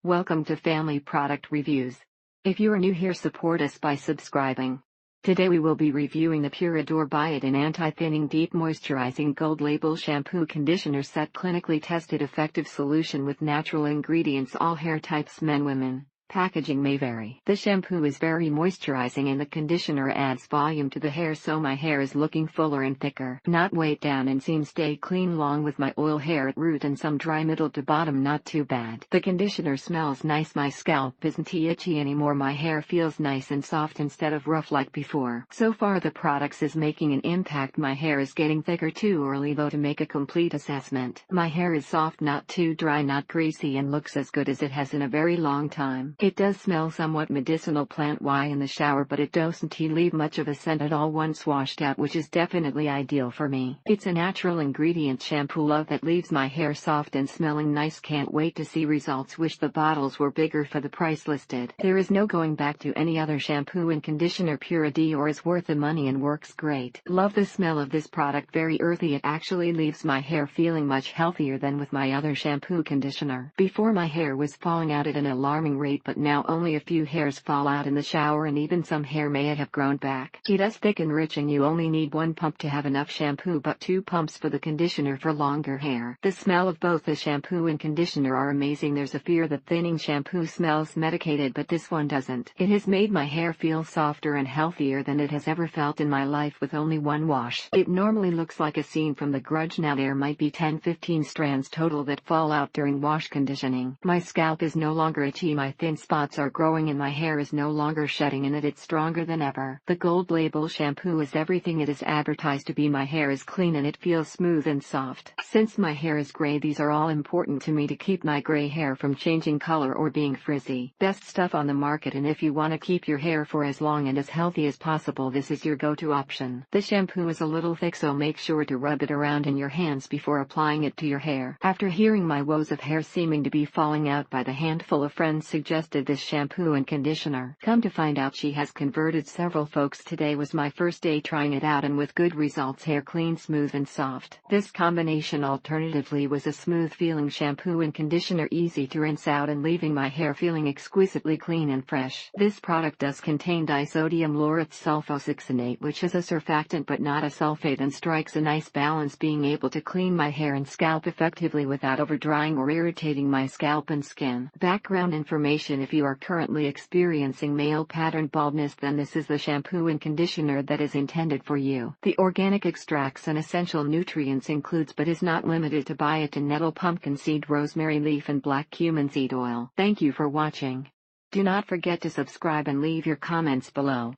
Welcome to Family Product Reviews. If you are new here, support us by subscribing. Today we will be reviewing the PURA Biotin Anti-Thinning Deep Moisturizing Gold Label Shampoo Conditioner Set, clinically tested effective solution with natural ingredients, all hair types, men, women. Packaging may vary. The shampoo is very moisturizing and the conditioner adds volume to the hair, so my hair is looking fuller and thicker. Not weighed down and seems stay clean along with my oil hair at root and some dry middle to bottom, not too bad. The conditioner smells nice, my scalp isn't itchy anymore, my hair feels nice and soft instead of rough like before. So far the products is making an impact. My hair is getting thicker, too early though to make a complete assessment. My hair is soft, not too dry, not greasy, and looks as good as it has in a very long time. It does smell somewhat medicinal plant-y in the shower, but it doesn't leave much of a scent at all once washed out, which is definitely ideal for me. It's a natural ingredient shampoo, love that leaves my hair soft and smelling nice. Can't wait to see results. Wish the bottles were bigger for the price listed. There is no going back to any other shampoo and conditioner. PURA Dior is worth the money and works great. Love the smell of this product, very earthy. It actually leaves my hair feeling much healthier than with my other shampoo conditioner. Before, my hair was falling out at an alarming rate, but now only a few hairs fall out in the shower, and even some hair may have grown back. It is thick and rich, and you only need one pump to have enough shampoo, but 2 pumps for the conditioner for longer hair. The smell of both the shampoo and conditioner are amazing. There's a fear that thinning shampoo smells medicated, but this one doesn't. It has made my hair feel softer and healthier than it has ever felt in my life with only one wash. It normally looks like a scene from The Grudge. Now there might be 10-15 strands total that fall out during wash conditioning. My scalp is no longer itchy, my thin spots are growing, and my hair is no longer shedding, and it's stronger than ever. The gold label shampoo is everything it is advertised to be. My hair is clean and it feels smooth and soft. Since my hair is gray, these are all important to me to keep my gray hair from changing color or being frizzy. Best stuff on the market, and if you want to keep your hair for as long and as healthy as possible, this is your go-to option. The shampoo is a little thick, so make sure to rub it around in your hands before applying it to your hair. After hearing my woes of hair seeming to be falling out by the handful, of friends suggested this shampoo and conditioner. Come to find out, she has converted several folks. Today was my first day trying it out, and with good results. Hair clean, smooth and soft. This combination alternatively was a smooth feeling shampoo and conditioner, easy to rinse out and leaving my hair feeling exquisitely clean and fresh. This product does contain disodium lauryl sulfosuccinate, which is a surfactant but not a sulfate, and strikes a nice balance, being able to clean my hair and scalp effectively without overdrying or irritating my scalp and skin. Background information: if you are currently experiencing male pattern baldness, then this is the shampoo and conditioner that is intended for you. The organic extracts and essential nutrients includes but is not limited to biotin, nettle, pumpkin seed, rosemary leaf and black cumin seed oil. Thank you for watching. Do not forget to subscribe and leave your comments below.